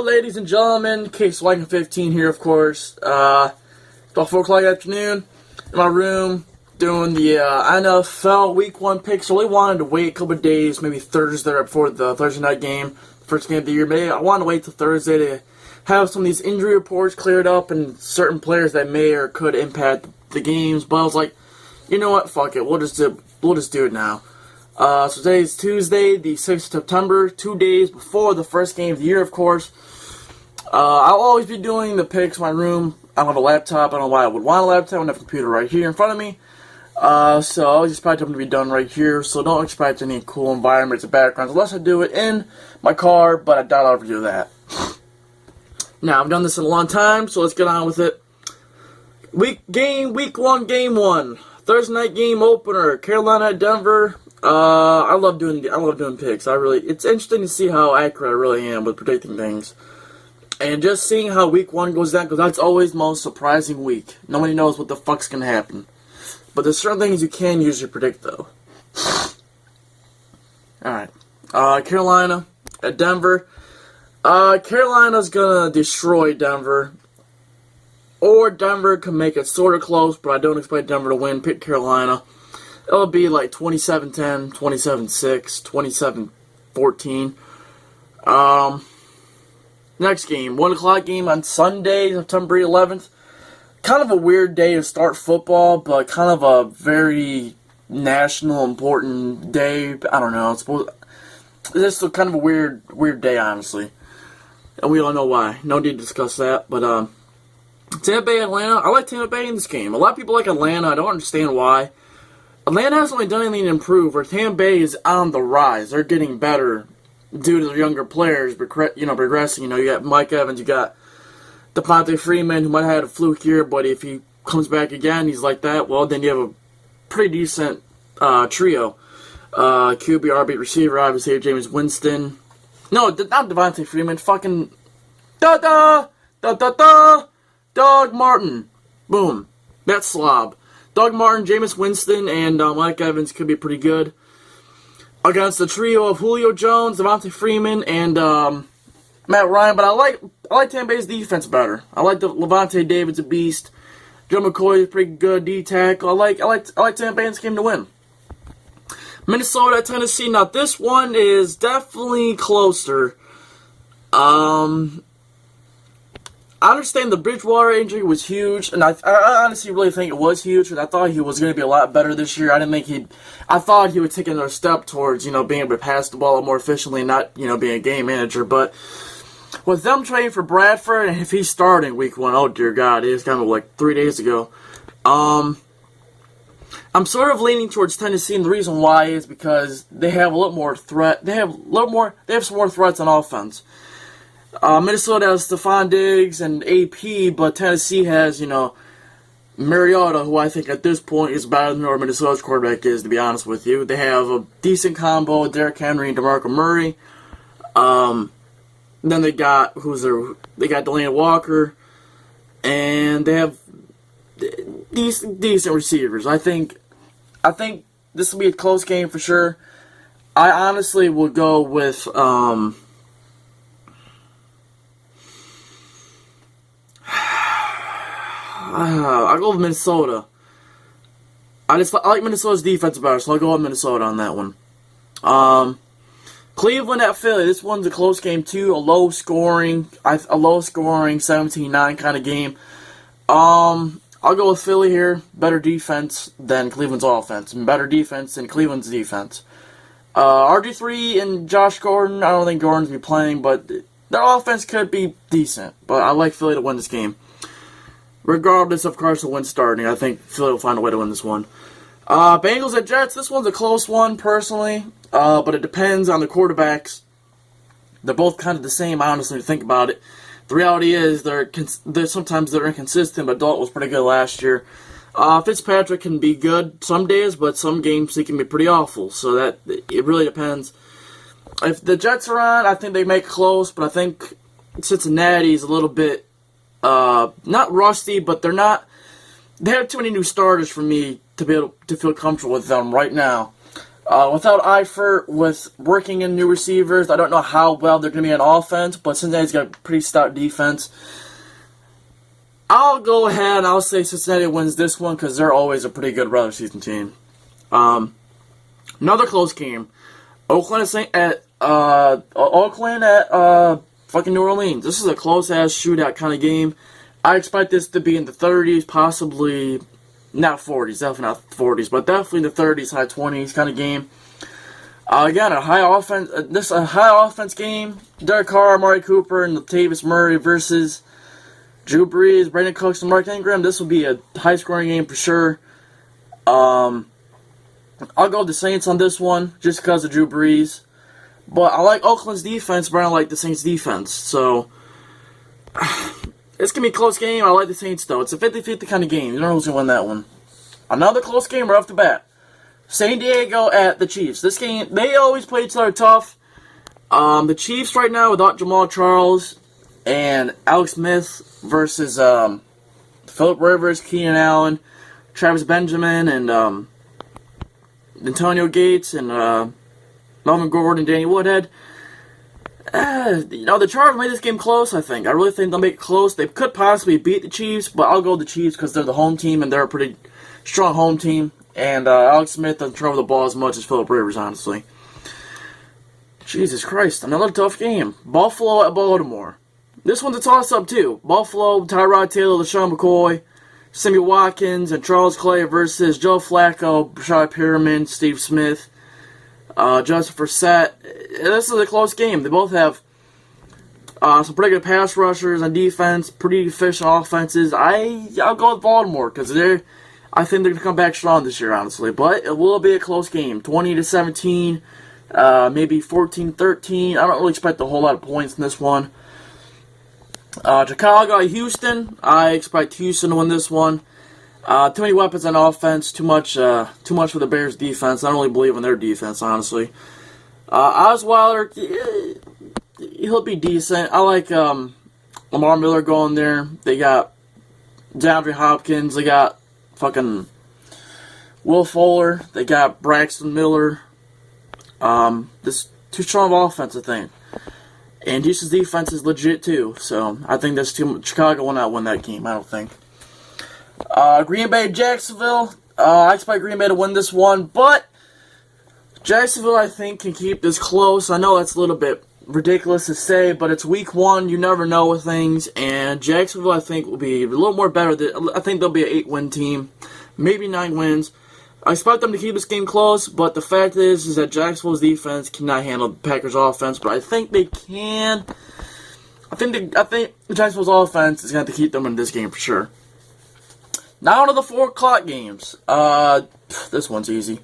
ladies and gentlemen. Case Wagon 15 here, of course. About 4 o'clock afternoon in my room doing the NFL Week 1 Picks. I really wanted to wait a couple of days, maybe Thursday right before the Thursday night game, first game of the year. Maybe I wanted to wait till Thursday to have some of these injury reports cleared up and certain players that may or could impact the games. But I was like, you know what? Fuck it. We'll just do it now. So today is Tuesday, the 6th of September, 2 days before the first game of the year, of course. I'll always be doing the picks in my room. I don't have a laptop. I don't know why I would want a laptop. I don't have a computer right here in front of me. So I'll just expect them to be done right here. So don't expect any cool environments or backgrounds unless I do it in my car, but I doubt I'll ever do that. Now, I've done this in a long time, so let's get on with it. Week 1, game 1. Thursday night game opener, Carolina at Denver. I love doing picks. It's interesting to see how accurate I really am with predicting things. And just seeing how week 1 goes down, because that's always the most surprising week. Nobody knows what the fuck's gonna happen. But there's certain things you can usually predict, though. Alright. Carolina at Denver. Carolina's gonna destroy Denver. Or Denver can make it sort of close, but I don't expect Denver to win. Pick Carolina. It'll be like 27-10, 27-6, 27-14. Next game, 1 o'clock game on Sunday, September 11th. Kind of a weird day to start football, but kind of a very national, important day. I don't know. It's just kind of a weird day, honestly. And we all know why. No need to discuss that, but Tampa Bay, Atlanta. I like Tampa Bay in this game. A lot of people like Atlanta. I don't understand why. Atlanta hasn't really done anything to improve, where Tampa Bay is on the rise. They're getting better due to their younger players, progressing. You got Mike Evans, you got Devontae Freeman, who might have had a fluke year, but if he comes back again, he's like that, well, then you have a pretty decent trio. QB, RB receiver, obviously, Jameis Winston. No, not Devontae Freeman, fucking Doug Martin. Boom. That slob. Doug Martin, Jameis Winston, and Mike Evans could be pretty good against the trio of Julio Jones, Devontae Freeman, and Matt Ryan. But I like Tampa Bay's defense better. I like the Levante David's a beast. Joe McCoy is pretty good D-tackle. I like Tampa Bay in this game to win. Minnesota at Tennessee. Now this one is definitely closer. I understand the Bridgewater injury was huge, and I honestly really think it was huge, and I thought he was going to be a lot better this year. I thought he would take another step towards, being able to pass the ball more efficiently and not, being a game manager. But with them trading for Bradford, and if he's starting week 1, oh dear God, it was kind of like 3 days ago. I'm sort of leaning towards Tennessee, and the reason why is because they have a little more threat. They have some more threats on offense. Minnesota has Stephon Diggs and AP, but Tennessee has, Mariota, who I think at this point is better than where Minnesota's quarterback is, to be honest with you. They have a decent combo, Derrick Henry and DeMarco Murray. Then they got, they got Delaney Walker, and they have decent receivers. I think this will be a close game for sure. I honestly will go with, I'll go with Minnesota. I like Minnesota's defense better, so I'll go with Minnesota on that one. Cleveland at Philly. This one's a close game too. A low scoring 17-9 kind of game. I'll go with Philly here. Better defense than Cleveland's offense, and better defense than Cleveland's defense. RG3 and Josh Gordon. I don't think Gordon's be playing, but their offense could be decent. But I like Philly to win this game. Regardless, of course, of when starting, I think Philly will find a way to win this one. Bengals at Jets. This one's a close one, personally, but it depends on the quarterbacks. They're both kind of the same, honestly, to think about it. The reality is sometimes they're inconsistent, but Dalton was pretty good last year. Fitzpatrick can be good some days, but some games he can be pretty awful. So that it really depends. If the Jets are on, I think they make it close, but I think Cincinnati's a little bit not rusty, but they have too many new starters for me to be able to feel comfortable with them right now. Without Eifert, with working in new receivers, I don't know how well they're going to be on offense, but Cincinnati's got a pretty stout defense. I'll go ahead and I'll say Cincinnati wins this one because they're always a pretty good regular season team. Another close game. Oakland at fucking New Orleans. This is a close-ass shootout kind of game. I expect this to be in the 30s, possibly not 40s, definitely not 40s, but definitely in the 30s, high 20s kind of game. Again, a high offense game. Derek Carr, Amari Cooper, and Latavius Murray versus Drew Brees, Brandon Cooks, and Mark Ingram. This will be a high-scoring game for sure. I'll go with the Saints on this one, just because of Drew Brees. But I like Oakland's defense, but I don't like the Saints' defense. So, it's going to be a close game. I like the Saints, though. It's a 50-50 kind of game. You don't know who's going to win that one. Another close game right off the bat. San Diego at the Chiefs. This game, they always play each other tough. The Chiefs right now without Jamal Charles and Alex Smith versus Phillip Rivers, Keenan Allen, Travis Benjamin, and Antonio Gates, and Melvin Gordon, Danny Woodhead. The Chargers made this game close, I think. I really think they'll make it close. They could possibly beat the Chiefs, but I'll go with the Chiefs because they're the home team, and they're a pretty strong home team. And Alex Smith doesn't throw the ball as much as Phillip Rivers, honestly. Jesus Christ, another tough game. Buffalo at Baltimore. This one's a toss-up, too. Buffalo, Tyrod Taylor, LaShawn McCoy, Sammy Watkins, and Charles Clay versus Joe Flacco, Brashad Perriman, Steve Smith, Justin Forsett. This is a close game. They both have some pretty good pass rushers on defense, pretty efficient offenses. I'll go with Baltimore because I think they're going to come back strong this year, honestly. But it will be a close game, 20-17, maybe 14-13. I don't really expect a whole lot of points in this one. Chicago at Houston. I expect Houston to win this one. Too many weapons on offense. Too much for the Bears' defense. I don't really believe in their defense, honestly. Osweiler, he'll be decent. I like Lamar Miller going there. They got DeAndre Hopkins. They got fucking Will Fuller. They got Braxton Miller. This too strong of offense, I think. And Houston's defense is legit too, so I think that's too much. Chicago will not win that game, I don't think. Green Bay, Jacksonville. I expect Green Bay to win this one, but Jacksonville, I think, can keep this close. I know that's a little bit ridiculous to say, but it's week 1. You never know with things, and Jacksonville, I think, will be a little more better. I think they'll be an 8-win team, maybe 9 wins. I expect them to keep this game close, but the fact is that Jacksonville's defense cannot handle the Packers' offense, but I think they can. I think Jacksonville's offense is going to have to keep them in this game for sure. Now to the 4 o'clock games. This one's easy.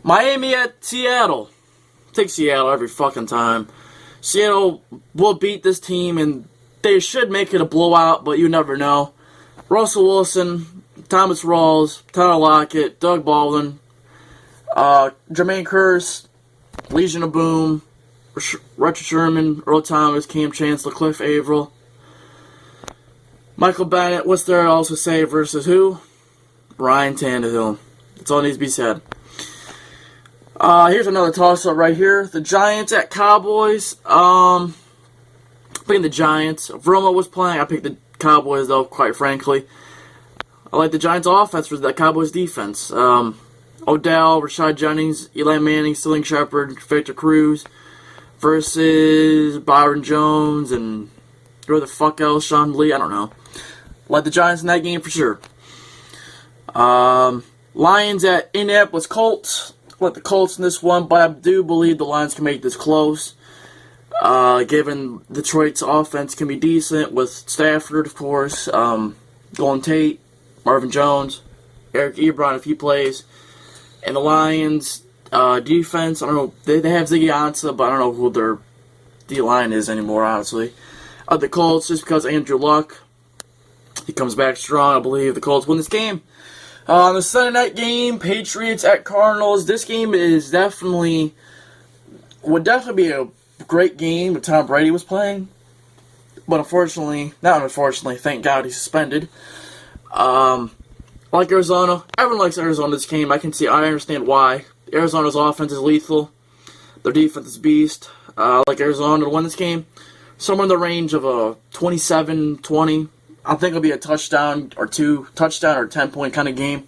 Miami at Seattle. Take Seattle every fucking time. Seattle will beat this team, and they should make it a blowout, but you never know. Russell Wilson, Thomas Rawls, Tyler Lockett, Doug Baldwin, Jermaine Kearse, Legion of Boom, Richard Sherman, Earl Thomas, Cam Chancellor, Cliff Averill, Michael Bennett. What's there else to say versus who? Ryan Tannehill. That's all that needs to be said. Here's another toss-up right here. The Giants at Cowboys. Picking the Giants. If Roma was playing, I picked the Cowboys, though, quite frankly. I like the Giants' offense versus that Cowboys' defense. Odell, Rashad Jennings, Eli Manning, Sterling Shepard, Victor Cruz versus Byron Jones and who the fuck else, Sean Lee, I don't know. Like the Giants in that game for sure. Lions at Indianapolis Colts. Like the Colts in this one, but I do believe the Lions can make this close. Given Detroit's offense can be decent with Stafford, of course, Golden Tate, Marvin Jones, Eric Ebron if he plays, and the Lions defense. I don't know. They have Ziggy Ansah, but I don't know who their D-line is anymore, honestly. The Colts, just because Andrew Luck, he comes back strong. I believe the Colts win this game. The Sunday night game, Patriots at Cardinals. This game would definitely be a great game if Tom Brady was playing. But unfortunately, thank God he's suspended. Like Arizona, everyone likes Arizona this game. I understand why. Arizona's offense is lethal. Their defense is beast. Like Arizona to win this game, somewhere in the range of a 27-20. I think it'll be a touchdown or 10-point kind of game.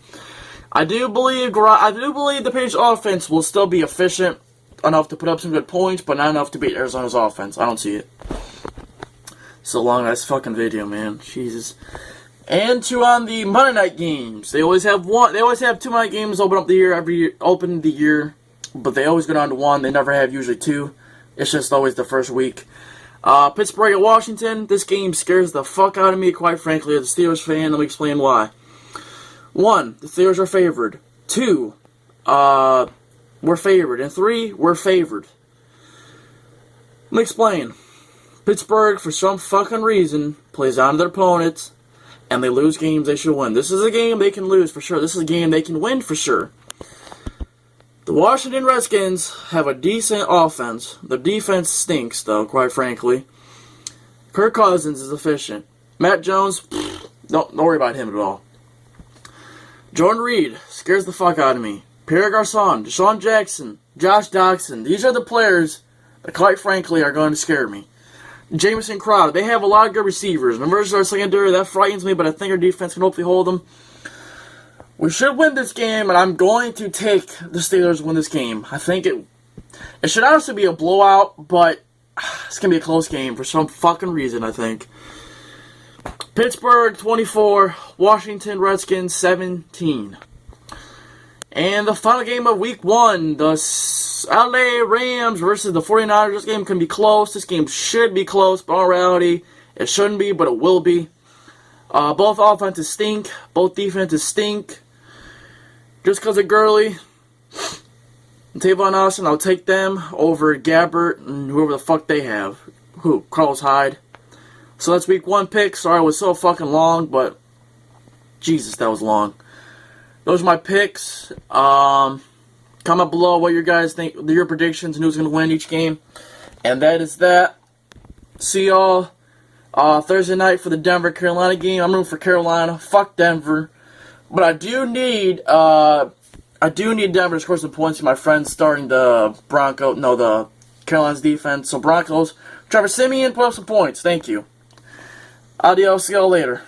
I do believe the Patriots offense will still be efficient enough to put up some good points, but not enough to beat Arizona's offense. I don't see it. So long ass fucking video, man. Jesus. And on the Monday night games. They always have 2 Monday night games open the year, but they always go down to 1. They never have usually 2. It's just always the first week. Pittsburgh at Washington. This game scares the fuck out of me, quite frankly, as a Steelers fan. Let me explain why. 1, the Steelers are favored. 2, we're favored. And 3, we're favored. Let me explain. Pittsburgh, for some fucking reason, plays down to their opponents, and they lose games they should win. This is a game they can lose for sure. This is a game they can win for sure. The Washington Redskins have a decent offense. The defense stinks, though, quite frankly. Kirk Cousins is efficient. Matt Jones, don't worry about him at all. Jordan Reed scares the fuck out of me. Pierre Garçon, Deshaun Jackson, Josh Doctson. These are the players that, quite frankly, are going to scare me. Jamison Crowder. They have a lot of good receivers. And versus our secondary, that frightens me, but I think our defense can hopefully hold them. We should win this game, and I'm going to take the Steelers to win this game. I think it should honestly be a blowout, but it's going to be a close game for some fucking reason, I think. Pittsburgh 24, Washington Redskins 17. And the final game of Week 1, the LA Rams versus the 49ers. This game can be close. This game should be close, but in reality, it shouldn't be, but it will be. Both offenses stink. Both defenses stink. Just because of Gurley and Tavon Austin, I'll take them over Gabbert and whoever the fuck they have. Carlos Hyde. So that's Week 1 picks. Sorry it was so fucking long, but Jesus, that was long. Those are my picks. Comment below what you guys think, your predictions, and who's going to win each game. And that is that. See y'all Thursday night for the Denver-Carolina game. I'm rooting for Carolina. Fuck Denver. But I do need Denver to score some points. My friend's starting the Carolina's defense. So Broncos, Trevor Siemian, put up some points. Thank you. Adios. See y'all later.